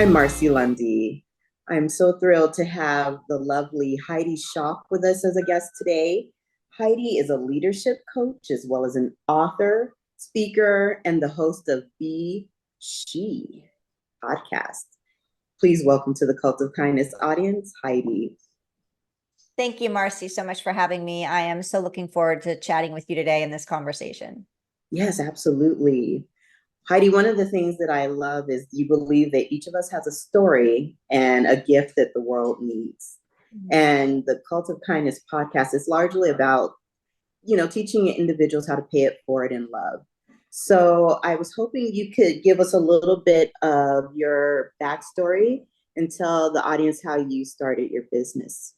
I'm Marcy Lundy. I'm so thrilled to have the lovely Heidi Schalk with us as a guest today. Heidi is a leadership coach as well as an author, speaker, and the host of Be She podcast. Please welcome to the Cult of Kindness audience, Heidi. Thank you, Marcy, so much for having me. I am so looking forward to chatting with you today in this conversation. Yes, absolutely. Heidi, one of the things that I love is you believe that each of us has a story and a gift that the world needs. And the Cult of Kindness podcast is largely about, teaching individuals how to pay it forward in love. So I was hoping you could give us a little bit of your backstory and tell the audience how you started your business.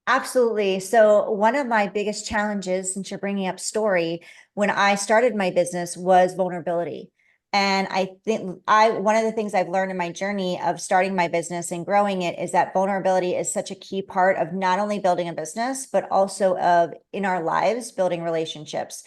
Absolutely. So one of my biggest challenges, since you're bringing up story, when I started my business was vulnerability. And I think one of the things I've learned in my journey of starting my business and growing it is that vulnerability is such a key part of not only building a business, but also of in our lives, building relationships.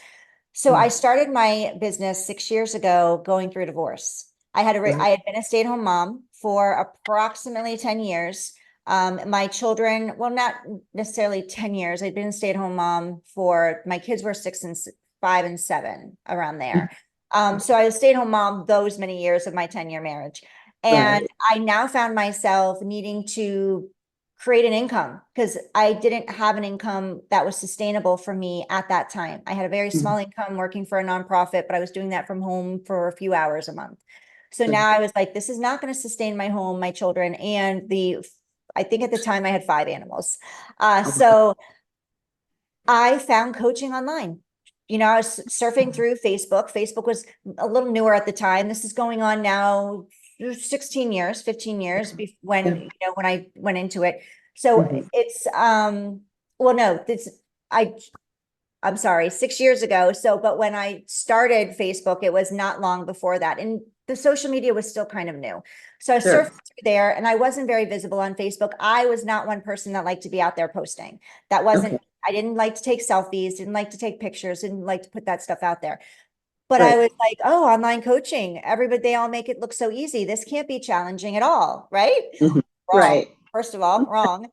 So I started my business 6 years ago, going through a divorce. I had been a stay-at-home mom for approximately 10 years. My children, well, not necessarily 10 years. I'd been a stay-at-home mom for, my kids were 5 and 7, around there. So I was a stay-at-home mom those many years of my 10-year marriage. And Right. I now found myself needing to create an income because I didn't have an income that was sustainable for me at that time. I had a very small income working for a nonprofit, but I was doing that from home for a few hours a month. So now I was like, this is not going to sustain my home, my children, and I think at the time I had 5 animals. So I found coaching online. I was surfing through Facebook. Facebook was a little newer at the time. This is going on now 16 years, 15 years when I went into it. So it's well, no, I I'm sorry, 6 years ago. So, but when I started Facebook, it was not long before that. And the social media was still kind of new. So I surfed through there and I wasn't very visible on Facebook. I was not one person that liked to be out there posting. That wasn't, Okay. I didn't like to take selfies, didn't like to take pictures, didn't like to put that stuff out there. But I Right. was like, oh, online coaching, everybody, they all make it look so easy. This can't be challenging at all, right? Mhm. Wrong. Right. First of all, wrong.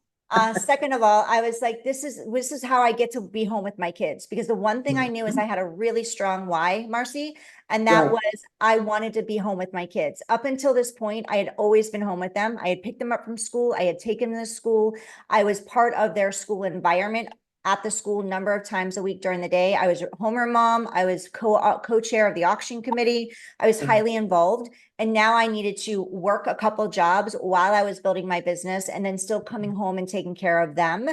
Second of all, I was like, this is how I get to be home with my kids. Because the one thing I knew is I had a really strong why, Marcy, and that Right. was I wanted to be home with my kids. Up until this point, I had always been home with them. I had picked them up from school. I had taken them to school. I was part of their school environment at the school number of times a week during the day. I was a homer mom. I was co-chair of the auction committee. I was highly involved. And now I needed to work a couple jobs while I was building my business and then still coming home and taking care of them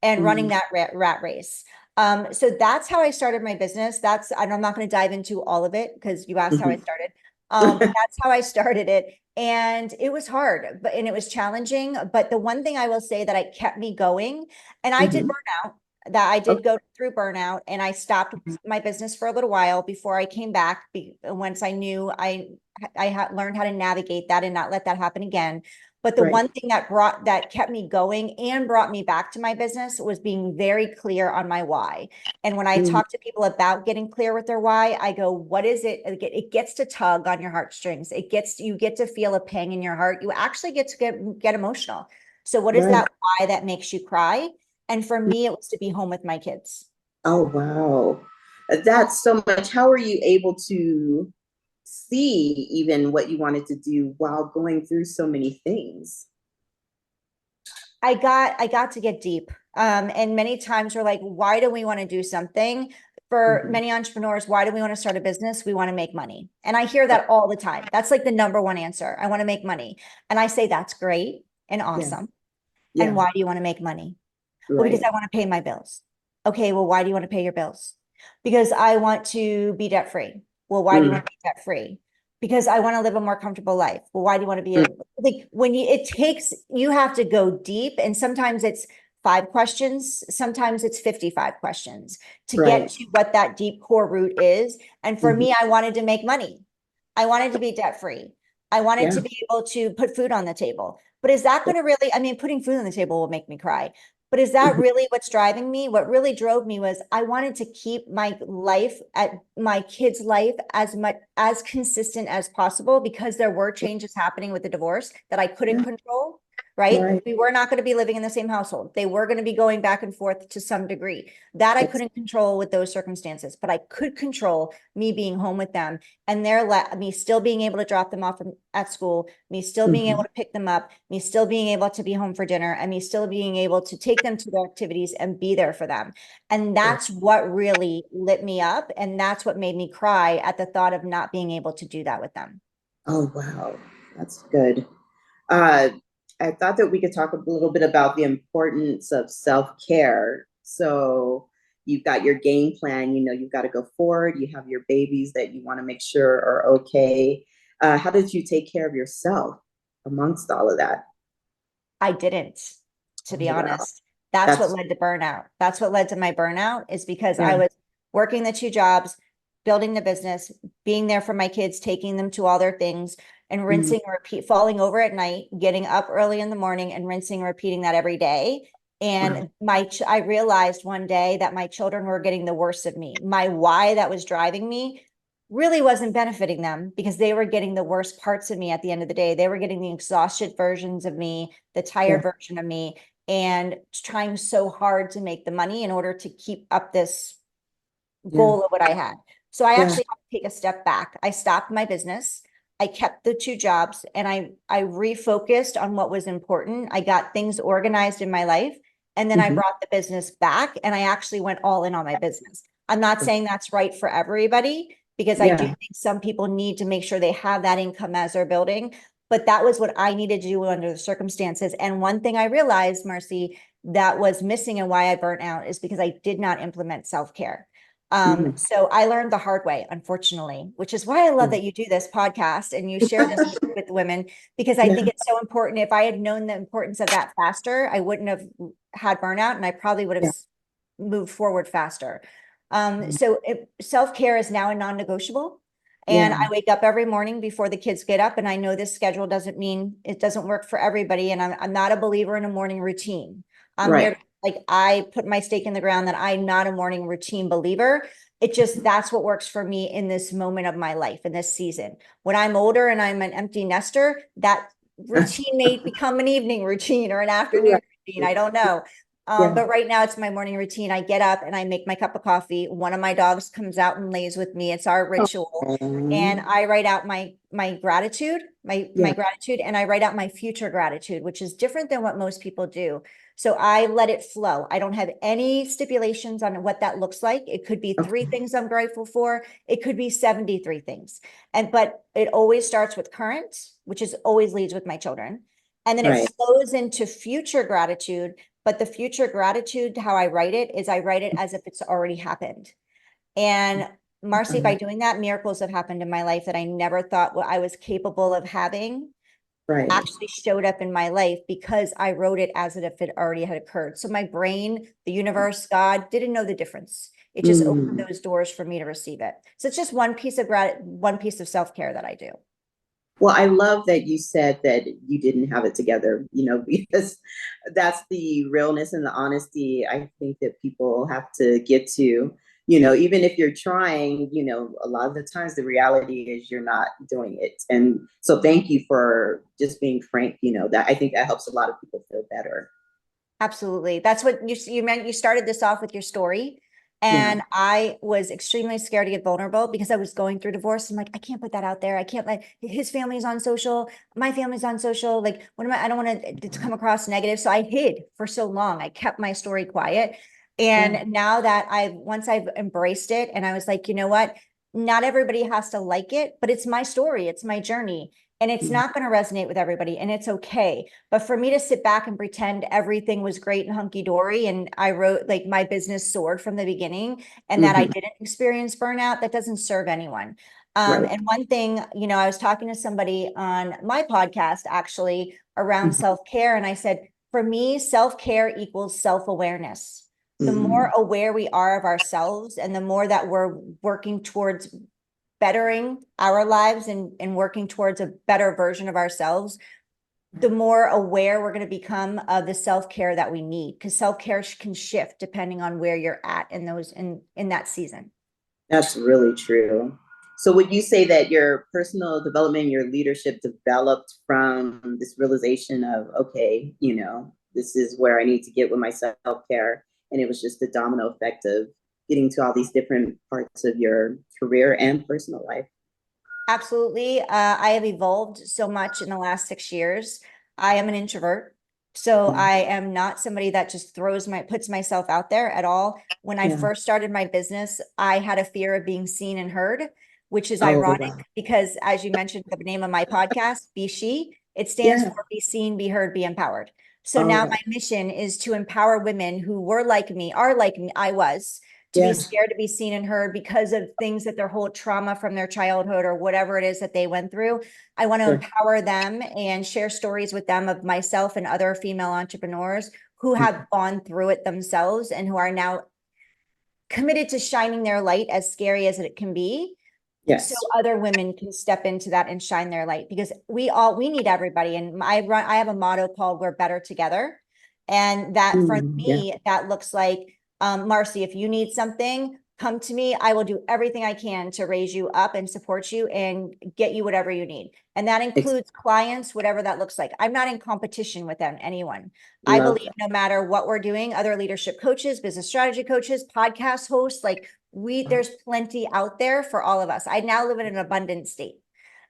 and running that rat race. So that's how I started my business. And I'm not going to dive into all of it because you asked how I started. But that's how I started it. And it was hard, and it was challenging. But the one thing I will say that I kept me going, and I did burnout, that I did go through burnout, and I stopped my business for a little while before I came back. Once I knew I had learned how to navigate that and not let that happen again. But the Right. one thing that kept me going and brought me back to my business was being very clear on my why. And when I talk to people about getting clear with their why, I go, what is it? It gets to tug on your heartstrings. You get to feel a pang in your heart. You actually get to get emotional. So what is Right. that why that makes you cry? And for me, it was to be home with my kids. Oh, wow. That's so much. How are you able to see even what you wanted to do while going through so many things? I got to get deep. And many times we're like, why do we want to do something? For many entrepreneurs, why do we want to start a business? We want to make money. And I hear that all the time. That's like the number one answer. I want to make money. And I say, that's great and Yeah. awesome. And Yeah. why do you want to make money? Well, because Right. I want to pay my bills. Okay, well, why do you want to pay your bills? Because I want to be debt free. Well, why do you Mm. want to be debt free? Because I want to live a more comfortable life. Well, why do you want to be like when you have to go deep, and sometimes it's 5 questions, sometimes it's 55 questions to get Right. to what that deep core root is. And for Mhm. me, I wanted to make money. I wanted to be debt free. I wanted Yeah. to be able to put food on the table. But is that going to really, I mean, putting food on the table will make me cry. But is that really what's driving me? What really drove me was I wanted to keep my life at my kids' life as much as consistent as possible, because there were changes happening with the divorce that I couldn't control, right? Right. We were not going to be living in the same household. They were going to be going back and forth to some degree. That I couldn't control with those circumstances, but I could control me being home with them, and me still being able to drop them off at school, me still being able to pick them up, me still being able to be home for dinner, and me still being able to take them to their activities and be there for them. And that's what really lit me up. And that's what made me cry at the thought of not being able to do that with them. Oh, wow. That's good. Uh, I thought that we could talk a little bit about the importance of self-care. So you've got your game plan, you've got to go forward. You have your babies that you want to make sure are okay. How did you take care of yourself amongst all of that? I didn't, to be Oh, wow. honest. That's what That's led to burnout. That's what led to my burnout, is because I yeah. was working the 2 jobs, building the business, being there for my kids, taking them to all their things, and rinsing and repeat, falling over at night, getting up early in the morning and rinsing and repeating that every day. Wow. And I realized one day that my children were getting the worst of me. My why that was driving me really wasn't benefiting them, because they were getting the worst parts of me at the end of the day. They were getting the exhausted versions of me, the tired Yeah. version of me, and trying so hard to make the money in order to keep up this Yeah. goal of what I had. So I Yeah. actually had to take a step back. I stopped my business. I kept the 2 jobs, and I refocused on what was important. I got things organized in my life, and then I Mhm. brought the business back, and I actually went all in on my business. I'm not saying that's right for everybody, because I do Yeah. think some people need to make sure they have that income as they're building. But that was what I needed to do under the circumstances. And one thing I realized, Marcy, that was missing and why I burnt out, is because I did not implement self-care. Mhm. So I learned the hard way, unfortunately, which is why I love that you do this podcast and you share this with women, because I think Yeah. it's so important. If I had known the importance of that faster, I wouldn't have had burnout, and I probably would have Yeah. moved forward faster. So self-care is now a non-negotiable. And Yeah. I wake up every morning before the kids get up, and I know this schedule doesn't mean it doesn't work for everybody. And I'm not a believer in a morning routine. I'm here, Right. like, I put my stake in the ground that I'm not a morning routine believer. It just, that's what works for me in this moment of my life, in this season. When I'm older and I'm an empty nester, that routine may become an evening routine or an afternoon Right. routine. I don't know. Yeah. But right now it's my morning routine. I get up and I make my cup of coffee. One of my dogs comes out and lays with me. It's our ritual. And I write out my gratitude, my Yeah. gratitude, and I write out my future gratitude, which is different than what most people do. So I let it flow. I don't have any stipulations on what that looks like. It could be 3 Okay. things I'm grateful for. It could be 73 things. But it always starts with current, which is always leads with my children. And then it Right. flows into future gratitude. But the future gratitude, how I write it, is I write it as if it's already happened. And Marcy, by doing that, miracles have happened in my life that I never thought what I was capable of having Right. actually showed up in my life, because I wrote it as if it already had occurred. So my brain, the universe, God didn't know the difference. It just opened Mm. those doors for me to receive it. So it's just one piece of one piece of self-care that I do. Well, I love that you said that you didn't have it together, because that's the realness and the honesty I think that people have to get to. Even if you're trying, a lot of the times the reality is you're not doing it. And so thank you for just being frank, that I think that helps a lot of people feel better. Absolutely. That's what you meant. You started this off with your story. Yeah. And I was extremely scared to get vulnerable, because I was going through divorce. I'm like, I can't put that out there. I can't let his family's on social. My family's on social. Like, I don't want it to come across negative. So I hid for so long. I kept my story quiet. Yeah. And now that once I've embraced it, and I was like, you know what? Not everybody has to like it, but it's my story. It's my journey. And it's Mm. not going to resonate with everybody, and it's okay. But for me to sit back and pretend everything was great and hunky dory, and I wrote like my business soared from the beginning, and that I Mhm. didn't experience burnout, that doesn't serve anyone. Right. And one thing, I was talking to somebody on my podcast actually around Mhm. self-care, and I said, for me, self-care equals self-awareness. The more Mhm. aware we are of ourselves, and the more that we're working towards bettering our lives and working towards a better version of ourselves, the more aware we're going to become of the self-care that we need, because self-care can shift depending on where you're at in those in that season. That's really true. So would you say that your personal development, your leadership developed from this realization of, okay, this is where I need to get with my self-care, and it was just the domino effect of getting to all these different parts of your career and personal life? Absolutely. I have evolved so much in the last 6 years. I am an introvert. So I am not somebody that just puts myself out there at all. When I first started my business, I had a fear of being seen and heard, which is ironic because, as you mentioned, the name of my podcast, Be She, it stands for be seen, be heard, be empowered. So now my mission is to empower women who are like me, I was, to be scared to be seen and heard because of things that their whole trauma from their childhood or whatever it is that they went through. I want to empower them and share stories with them of myself and other female entrepreneurs who have gone through it themselves and who are now committed to shining their light, as scary as it can be. Yes. So other women can step into that and shine their light, because we need everybody. And I have a motto called "We're better together." And that for me, that looks like, Marcy, if you need something, come to me. I will do everything I can to raise you up and support you and get you whatever you need. And that includes clients, whatever that looks like. I'm not in competition with anyone. I believe no matter what we're doing, other leadership coaches, business strategy coaches, podcast hosts, like there's plenty out there for all of us. I now live in an abundant state.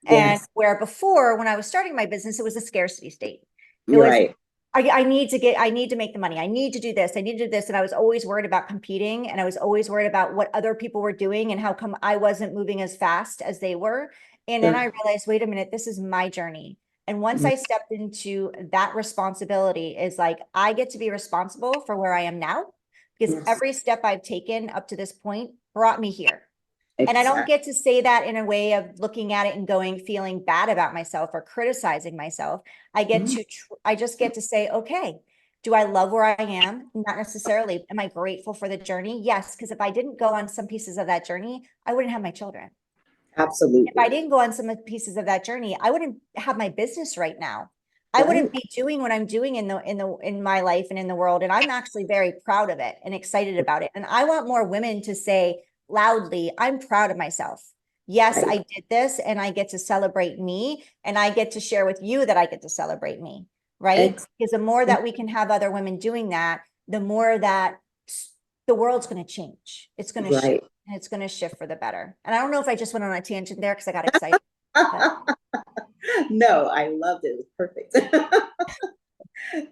And where before, when I was starting my business, it was a scarcity state. It was, I need to make the money. I need to do this. I need to do this. And I was always worried about competing. And I was always worried about what other people were doing and how come I wasn't moving as fast as they were. And then I realized, wait a minute, this is my journey. And once I stepped into that responsibility, is like, I get to be responsible for where I am now, because every step I've taken up to this point brought me here. And I don't get to say that in a way of looking at it and feeling bad about myself or criticizing myself. I just get to say, okay, do I love where I am? Not necessarily. Am I grateful for the journey? Yes, because if I didn't go on some pieces of that journey, I wouldn't have my children. Absolutely. If I didn't go on some pieces of that journey, I wouldn't have my business right now. I wouldn't be doing what I'm doing in my life and in the world. And I'm actually very proud of it and excited about it. And I want more women to say loudly, I'm proud of myself. Yes, I did this, and I get to celebrate me, and I get to share with you that I get to celebrate me, right? Because the more that we can have other women doing that, the more that the world's going to change. It's going to shift, and it's going to shift for the better. And I don't know if I just went on a tangent there because I got excited. No, I loved it. It was perfect.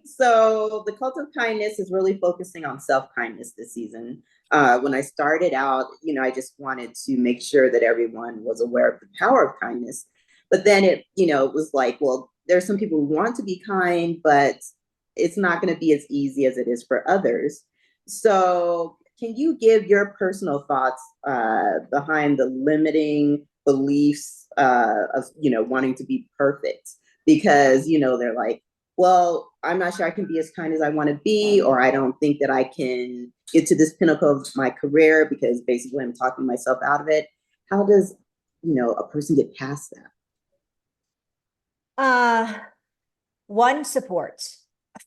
So the Cult of Kindness is really focusing on self-kindness this season. When I started out, I just wanted to make sure that everyone was aware of the power of kindness. But then it was like, well, there's some people who want to be kind, but it's not going to be as easy as it is for others. So can you give your personal thoughts behind the limiting beliefs of, wanting to be perfect? Because, they're like, well, I'm not sure I can be as kind as I want to be, or I don't think that I can get to this pinnacle of my career because basically I'm talking myself out of it. How does, a person get past that? One,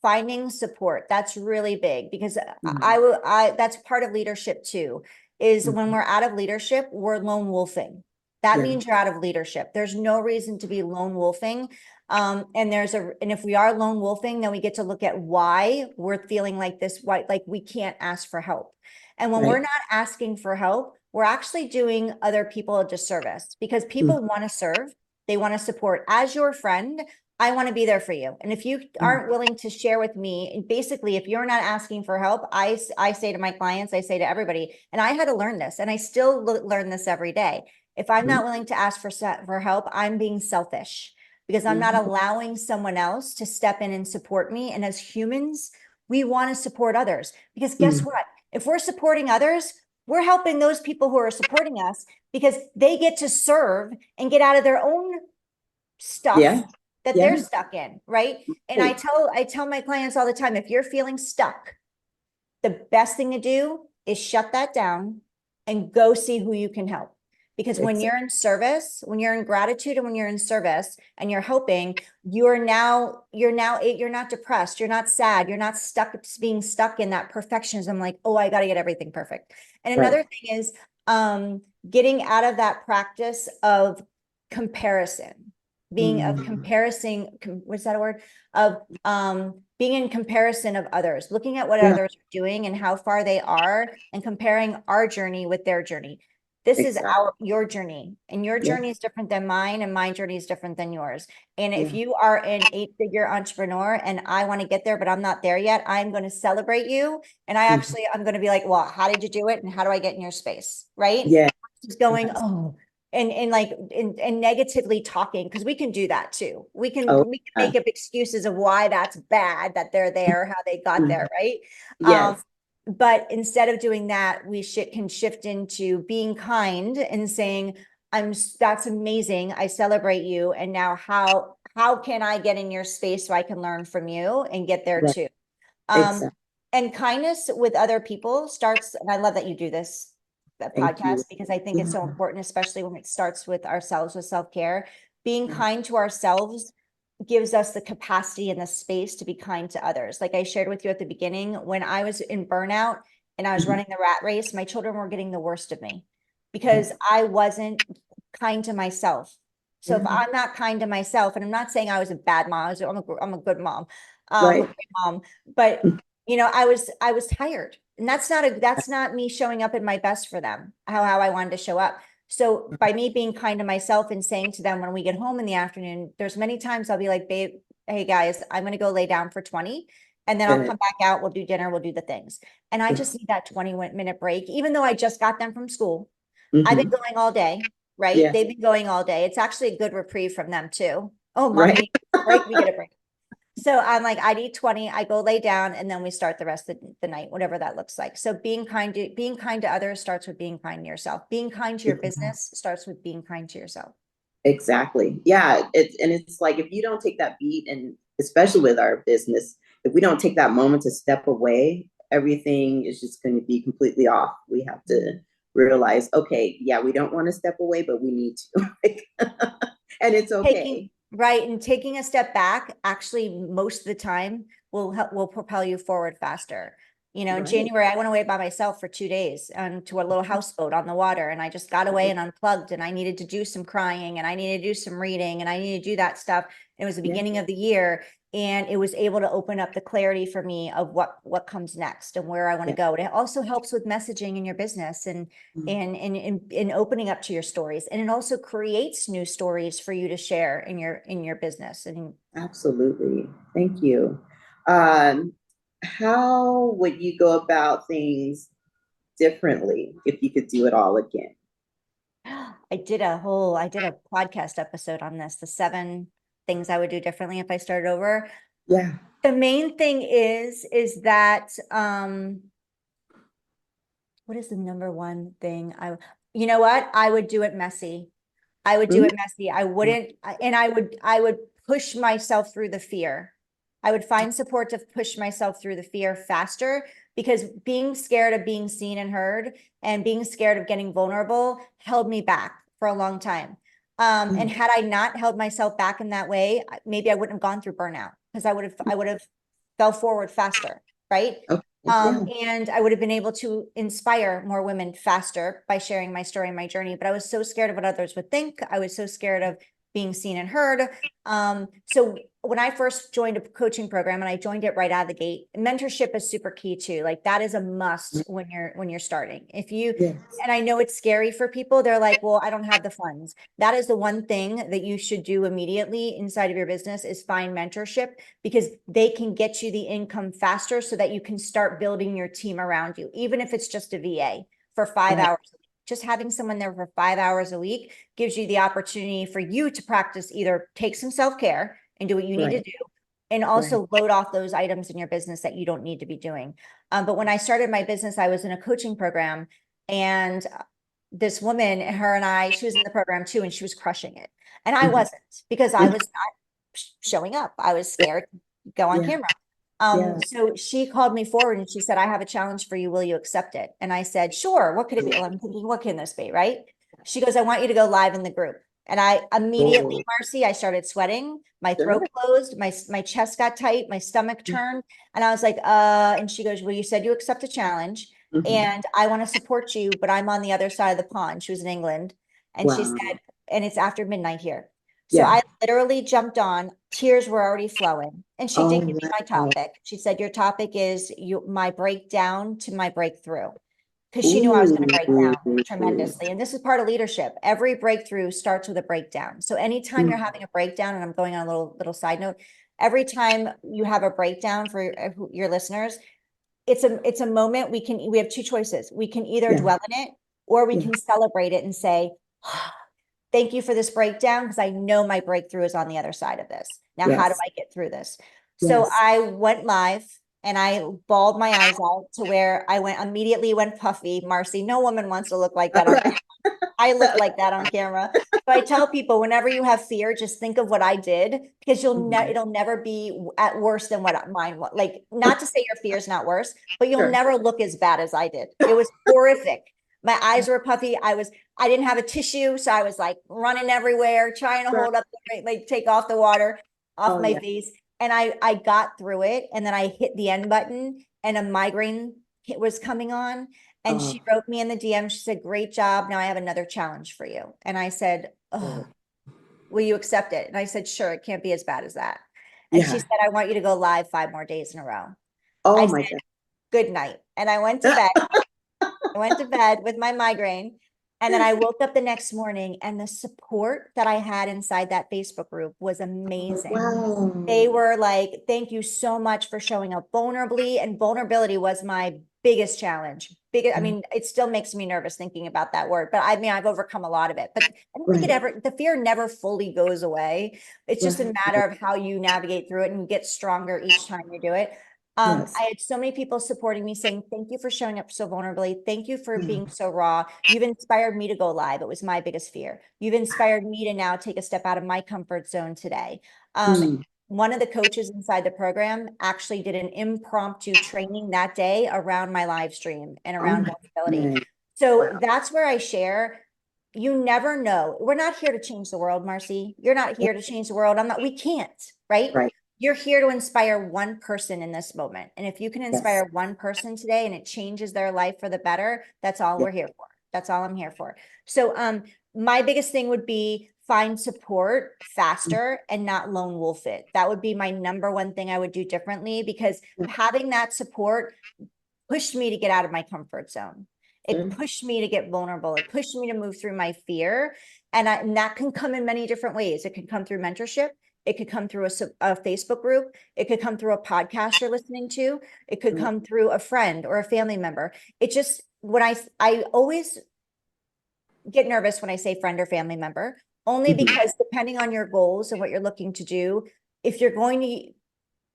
finding support. That's really big, because that's part of leadership too, is when we're out of leadership, we're lone wolfing. That means you're out of leadership. There's no reason to be lone wolfing. And if we are lone wolfing, then we get to look at why we're feeling like this, why, like we can't ask for help. And when we're not asking for help, we're actually doing other people a disservice, because people want to serve, they want to support. As your friend, I want to be there for you. And if you aren't willing to share with me, and basically, if you're not asking for help, I say to my clients, I say to everybody, and I had to learn this, and I still learn this every day. If I'm not willing to ask for help, I'm being selfish, because I'm not allowing someone else to step in and support me. And as humans, we want to support others, because guess what? If we're supporting others, we're helping those people who are supporting us, because they get to serve and get out of their own stuff that they're stuck in, right? And I tell my clients all the time, if you're feeling stuck, the best thing to do is shut that down and go see who you can help. Because when you're in service, when you're in gratitude and when you're in service and you're helping, you're not depressed. You're not sad. You're not being stuck in that perfectionism. Like, oh, I got to get everything perfect. And another thing is, getting out of that practice of comparison, being of comparison, what's that word? Of, being in comparison of others, looking at what others are doing and how far they are and comparing our journey with their journey. This is your journey, and your journey is different than mine, and my journey is different than yours. And if you are an 8-figure entrepreneur and I want to get there, but I'm not there yet, I'm going to celebrate you. And I'm going to be like, well, how did you do it? And how do I get in your space? Right. Yeah. Just going, oh, and negatively talking, because we can do that too. We can make up excuses of why that's bad, that they're there, how they got there. Right. Yes. But instead of doing that, we can shift into being kind and saying, that's amazing. I celebrate you. And now how can I get in your space so I can learn from you and get there too? And kindness with other people starts, and I love that you do this, that podcast, because I think it's so important, especially when it starts with ourselves, with self-care. Being kind to ourselves gives us the capacity and the space to be kind to others. Like I shared with you at the beginning, when I was in burnout and I was running the rat race, my children were getting the worst of me because I wasn't kind to myself. So if I'm not kind to myself, and I'm not saying I was a bad mom, I'm a good mom, a great mom, but I was tired, and that's not me showing up at my best for them, how I wanted to show up. So by me being kind to myself and saying to them when we get home in the afternoon, there's many times I'll be like, babe, hey guys, I'm going to go lay down for 20 and then I'll come back out. We'll do dinner. We'll do the things. And I just need that 20-minute break, even though I just got them from school. I've been going all day, right? They've been going all day. It's actually a good reprieve from them too. Oh, mommy, needs a break. We get a break. So I'm like, I need 20, I go lay down, and then we start the rest of the night, whatever that looks like. So being kind to others starts with being kind to yourself. Being kind to your business starts with being kind to yourself. Exactly. Yeah. It's like, if you don't take that beat, and especially with our business, if we don't take that moment to step away, everything is just going to be completely off. We have to realize, okay, yeah, we don't want to step away, but we need to. And it's okay. Right. And taking a step back, actually, most of the time will propel you forward faster. In January, I went away by myself for 2 days to a little houseboat on the water. And I just got away and unplugged, and I needed to do some crying, and I needed to do some reading, and I needed to do that stuff. It was the beginning of the year, and it was able to open up the clarity for me of what comes next and where I want to go. And it also helps with messaging in your business and in opening up to your stories. And it also creates new stories for you to share in your business. And absolutely. Thank you. How would you go about things differently if you could do it all again? I did a podcast episode on this, the 7 things I would do differently if I started over. Yeah. The main thing is that, what is the number one thing? You know what? I would do it messy. I would do it messy. I wouldn't, and I would push myself through the fear. I would find support to push myself through the fear faster, because being scared of being seen and heard and being scared of getting vulnerable held me back for a long time. And had I not held myself back in that way, maybe I wouldn't have gone through burnout, because I would have fell forward faster. Right. Okay. And I would have been able to inspire more women faster by sharing my story and my journey. But I was so scared of what others would think. I was so scared of being seen and heard. So when I first joined a coaching program, and I joined it right out of the gate, mentorship is super key too. Like that is a must when you're starting. And I know it's scary for people. They're like, well, I don't have the funds. That is the one thing that you should do immediately inside of your business, is find mentorship, because they can get you the income faster so that you can start building your team around you. Even if it's just a VA for 5 hours. Just having someone there for 5 hours a week gives you the opportunity for you to practice, either take some self-care and do what you need to do, and also load off those items in your business that you don't need to be doing. But when I started my business, I was in a coaching program, and this woman, she was in the program too, and she was crushing it. And I wasn't, because I was not showing up. I was scared to go on camera. So she called me forward and she said, I have a challenge for you. Will you accept it? And I said, sure. What could it be? Well, I'm thinking, what can this be? Right. She goes, I want you to go live in the group. And I immediately, Oh, Marcy, I started sweating. My sure. throat closed, my chest got tight, my stomach turned. And I was like, and she goes, well, you said you accept a challenge Mhm. and I want to support you, but I'm on the other side of the pond. She was in England. And she Wow. said, and it's after midnight here. So Yeah. I literally jumped on, tears were already flowing. And she did Oh, give me my wow. topic. She said, your topic is my breakdown to my breakthrough. Because she knew I was going to break down Ooh. tremendously. And this is part of leadership. Every breakthrough starts with a breakdown. So anytime you're Mm. having a breakdown, and I'm going on a little side note, every time you have a breakdown for your listeners, it's a moment we have two choices. We can either Yeah. dwell in it or we Yeah. can celebrate it and say, thank you for this breakdown because I know my breakthrough is on the other side of this. Now, how do Yes. I get through this? So Yes. I went live and I bawled my eyes out to where I immediately went puffy. Marcy, no woman wants to look like All that on right. I look like that on camera. So I tell people whenever you have fear, just think of what I did because Mhm. it'll never be at worse than what mine was. Like, not to say your fear is not worse, but you'll Sure. never look as bad as I did. It was horrific. My eyes were puffy. I didn't have a tissue, so I was like running everywhere, trying to Sure. hold up, like take off the water off Oh, my yeah. face. And I got through it, and then I hit the end button, and a migraine was coming on. And Oh, she wrote me in the DM. She said, great job. Now I have another challenge for you. And I said, oh, oh, will you accept it? And I said, sure, it can't be as bad as that. And she yeah. said, I want you to go live 5 more days in a row. I Oh said, my God. good night. And I went to bed. I went to bed with my migraine. And then I woke up the next morning and the support that I had inside that Facebook group was amazing. They Wow. were like, thank you so much for showing up vulnerably. And vulnerability was my biggest challenge. I mean, it still makes me nervous thinking about that word, but I mean, I've overcome a lot of it. But I don't think Right. the fear never fully goes away. It's just a matter Right. of how you navigate through it and you get stronger each time you do it. Yes. I had so many people supporting me saying, thank you for showing up so vulnerably. Thank you for Yeah. being so raw. You've inspired me to go live. It was my biggest fear. You've inspired me to now take a step out of my comfort zone today. Mm. One of the coaches inside the program actually did an impromptu training that day around my live stream and Oh around my vulnerability. goodness. So Wow. that's where I share. You never know. We're not here to change the world, Marcy. You're not here to change the world. We can't, right? Right. You're here to inspire one person in this moment. And if you can Yes. inspire one person today and it changes their life for the better, that's all Yeah. we're here for. That's all I'm here for. So my biggest thing would be find support faster and not lone wolf it. That would be my number one thing I would do differently because Yeah. having that support pushed me to get out of my comfort zone. It Sure. pushed me to get vulnerable. It pushed me to move through my fear. And that can come in many different ways. It could come through mentorship. It could come through a Facebook group. It could come through a podcast you're listening to. It could Right. come through a friend or a family member. It just, when I always get nervous when I say friend or family member, only Mhm. because depending on your goals and what you're looking to do, if you're going to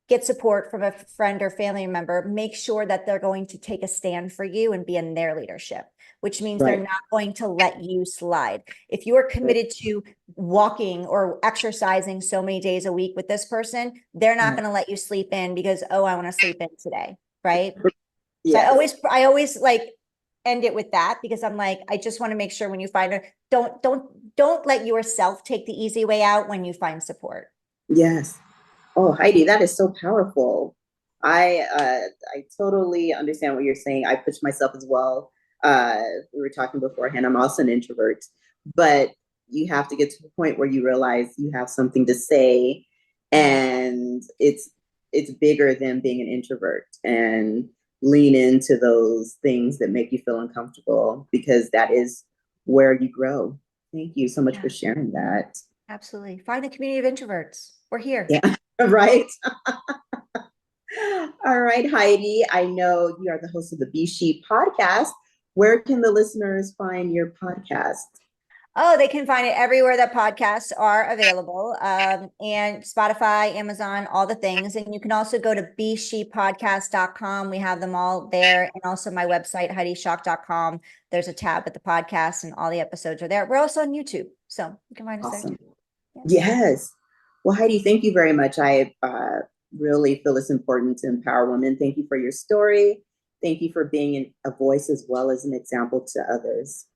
get support from a friend or family member, make sure that they're going to take a stand for you and be in their leadership, which means they're Right. not going to let you slide. If you are Right. committed to walking or exercising so many days a week with this person, they're not Right. going to let you sleep in because, oh, I want to sleep in today. Right. So Yes. I always like end it with that because I'm like, I just want to make sure when you find her, don't let yourself take the easy way out when you find support. Yes. Oh, Heidi, that is so powerful. I totally understand what you're saying. I push myself as well. We were talking beforehand. I'm also an introvert, but you have to get to the point where you realize you have something to say, and it's bigger than being an introvert. And lean into those things that make you feel uncomfortable because that is where you grow. Thank you so much Yeah, for sharing that. absolutely. Find a community of introverts. We're here. Yeah, right. All right, Heidi. I know you are the host of the Be Sheep podcast. Where can the listeners find your podcast? Oh, they can find it everywhere that podcasts are available, and Spotify, Amazon, all the things. And you can also go to besheeppodcast.com. We have them all there. And also my website, HeidiSchalk.com. There's a tab at the podcast and all the episodes are there. We're also on YouTube. So you can find us there Awesome. too. Yeah. Yes. Well, Heidi, thank you very much. I really feel it's important to empower women. Thank you for your story. Thank you for being a voice as well as an example to others.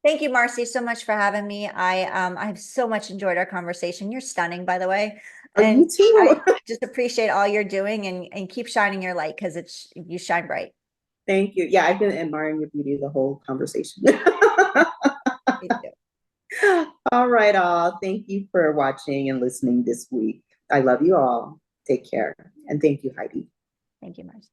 Thank you, Marcy, so much for having me. I've so much enjoyed our conversation. You're stunning, by the way. Oh, And you too. I just appreciate all you're doing and keep shining your light because you shine bright. Thank you. Yeah, I've been admiring your beauty the whole conversation. Thank you. All right, all. Thank you for watching and listening this week. I love you all. Take care. And thank you, Heidi. Thank you, Marcy.